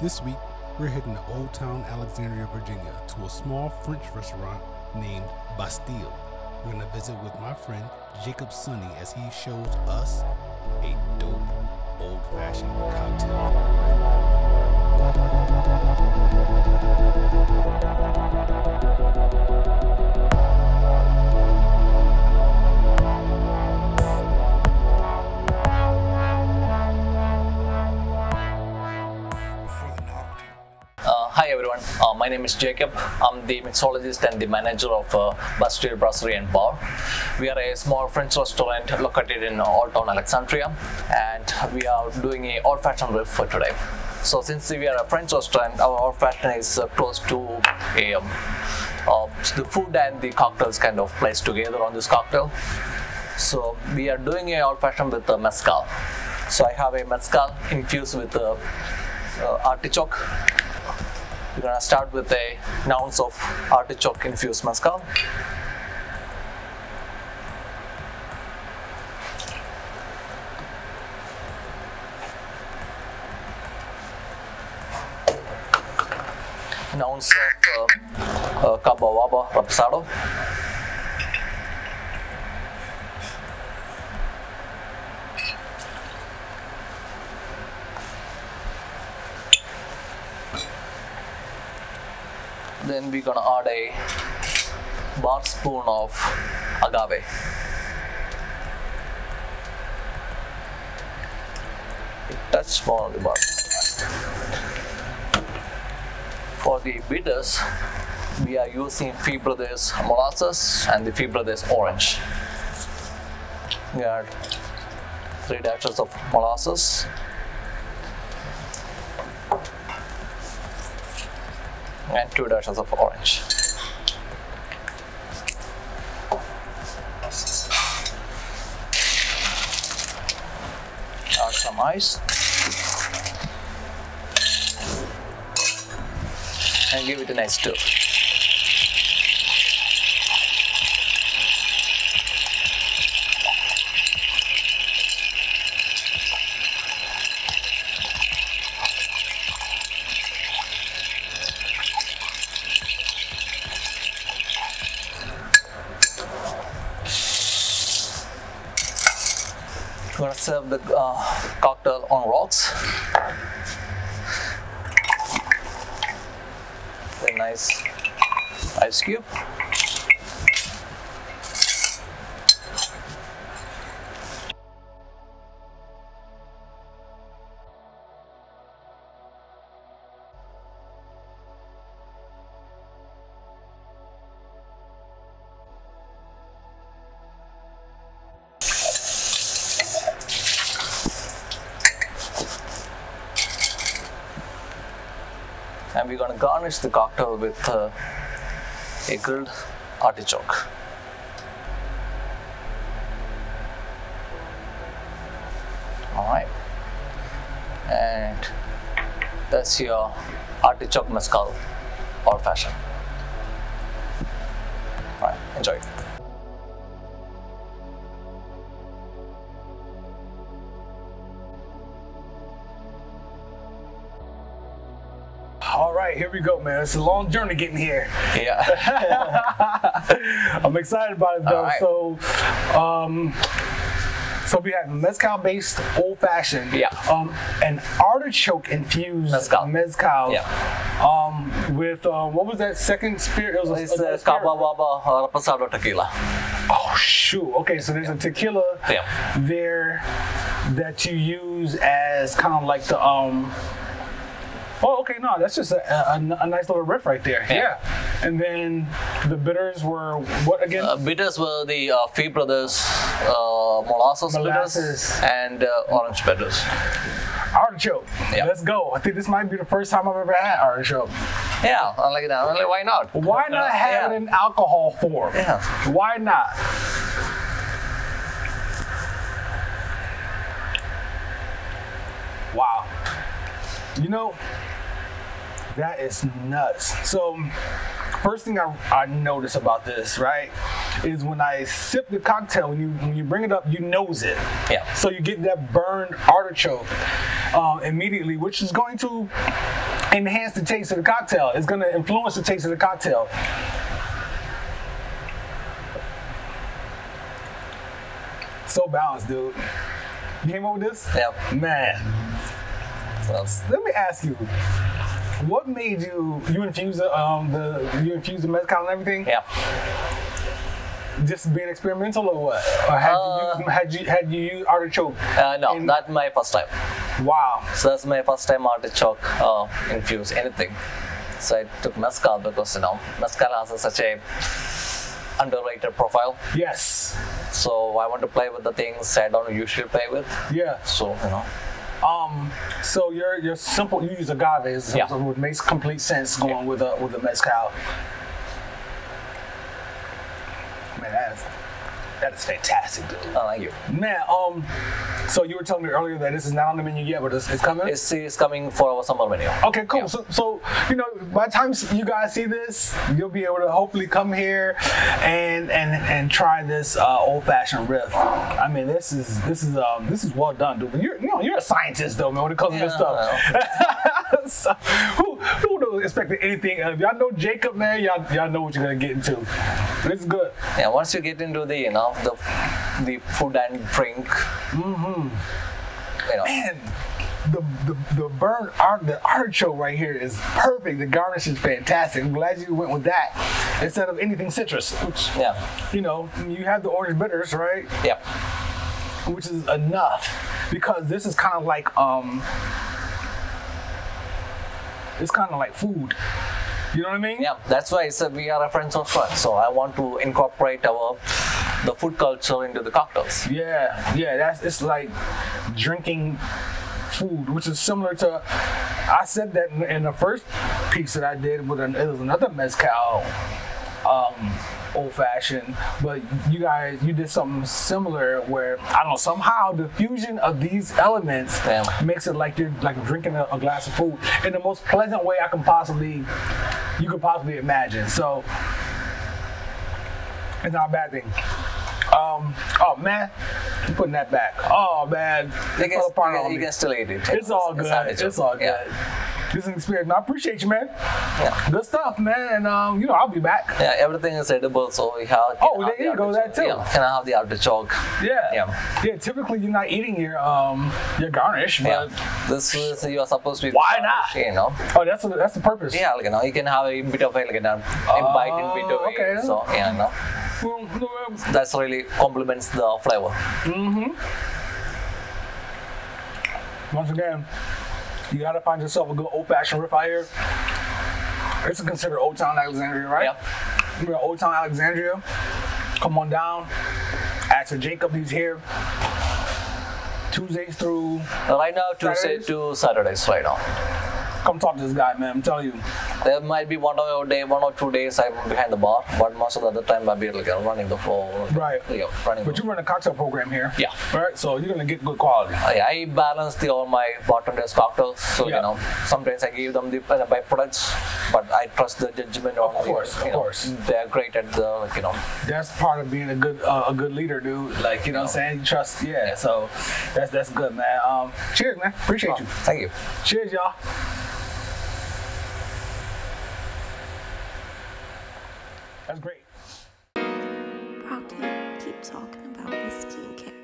This week, we're heading to Old Town Alexandria, Virginia, to a small French restaurant named Bastille. We're going to visit with my friend Jacob Sonny as he shows us a dope old-fashioned cocktail. Hi everyone, my name is Jacob. I'm the mixologist and the manager of Bastille Brasserie and Bar. We are a small French restaurant located in Old Town Alexandria, and we are doing a Old Fashioned Riff for today. So since we are a French restaurant, our Old Fashioned is close to the food and the cocktails kind of placed together on this cocktail. So we are doing a Old Fashioned with mezcal. So I have a mezcal infused with artichoke. We're going to start with an ounce of artichoke infused mezcal. An ounce of cabo wabo reposado. Then we're gonna add a bar spoon of agave. A touch more on the bar. For the bitters, we are using Fee Brothers molasses and the Fee Brothers orange. We add 3 dashes of molasses. And 2 dashes of orange. Add some ice and give it a nice stir. We're going to serve the cocktail on rocks. A nice ice cube. And we're going to garnish the cocktail with a grilled artichoke. Alright, and that's your artichoke mezcal Old Fashioned. Alright, enjoy. All right, here we go, man. It's a long journey getting here. Yeah. I'm excited about it though. Right. So we have mezcal-based Old Fashioned. Yeah. An artichoke-infused mezcal. Yeah. With what was that second spirit? It was It's cabo wabo reposado tequila. Oh shoot. Okay, so there's a tequila there that you use as kind of like the Oh, okay, no, that's just a nice little riff right there. Yeah. And then the bitters were what again? Bitters were the Fee Brothers molasses bitters and orange bitters. Artichoke. Yeah. Let's go. I think this might be the first time I've ever had artichoke. Yeah, I like that. Why not? Why not have it in alcohol form? Yeah. Why not? Wow. You know, that is nuts. So first thing I notice about this, right, is when I sip the cocktail, when you bring it up, you nose it. Yeah. So you get that burned artichoke immediately, which is going to enhance the taste of the cocktail. It's gonna influence the taste of the cocktail. So balanced, dude. You came up with this? Yeah. Man. Well, Let me ask you, what made you infuse the mezcal and everything? yeah. Just being experimental or what? Or had you used artichoke? No, that's my first time. Wow. So that's my first time artichoke infuse anything. So I took mezcal because mezcal has such a underrated profile. Yes. So I want to play with the things I don't usually play with. Yeah. So So you're simple. You use agave, so it makes complete sense going with a mezcal. Man, that is fantastic, dude. Oh, thank you. Man, so you were telling me earlier that this is not on the menu yet, but it's coming? It's coming for our summer menu. Okay, cool. Yeah. So by the time you guys see this, you'll be able to hopefully come here and try this Old Fashioned Riff. I mean, this is well done, dude. But you're a scientist, though, man, when it comes to this stuff. So, who would have expected anything? Y'all know Jacob, man. Y'all know what you're gonna get into. It's good. Yeah, once you get into the the food and drink, Man, the the artichoke right here is perfect. The garnish is fantastic. I'm glad you went with that instead of anything citrus. Which, you have the orange bitters, right? Yeah. Which is enough because this is kind of like it's kind of like food. You know what I mean? Yeah, that's why we are a French restaurant. So I want to incorporate the food culture into the cocktails. Yeah. It's like drinking food, which is similar to. I said that in the first piece that I did it was another mezcal, Old Fashioned, but you did something similar where I don't know, somehow the fusion of these elements makes it like you're like drinking a glass of food in the most pleasant way you could possibly imagine. So it's not a bad thing. Oh man, I'm putting that back. Oh man, You can still eat it. It's all good. It's all good. This is an experience. I appreciate you, man. Yeah. Good stuff, man. And I'll be back. Yeah, everything is edible, so we have. There you go. That too. Yeah, can I have the artichoke? Yeah. Typically, you're not eating your garnish, but this is you are supposed to be. Why not? Oh, that's the purpose. Yeah, you can have a bit of a bite in between. Okay. So that's really complements the flavor. Once again, you gotta find yourself a good Old Fashioned Riff out here. It's considered Old Town Alexandria, right? Yeah. We're at Old Town Alexandria. Come on down. Ask for Jacob. He's here Tuesdays through. Right now, Tuesday to Saturdays. Right now. Come talk to this guy, man. I'm telling you. There might be 1 or 2 days I'm behind the bar, but most of the other time I'll be running the floor. Right. Running. But you run a cocktail program here. Yeah. Right. So you're gonna get good quality. I balance all my bartenders' cocktails, so sometimes I give them the byproducts, but I trust the judgment on. Of course. They're great at the That's part of being a good leader, dude. Like you know what I'm saying. You trust. Yeah. So that's good, man. Cheers, man. Appreciate you. Thank you. Cheers, y'all. That's great. Rocky, keep talking about the skincare.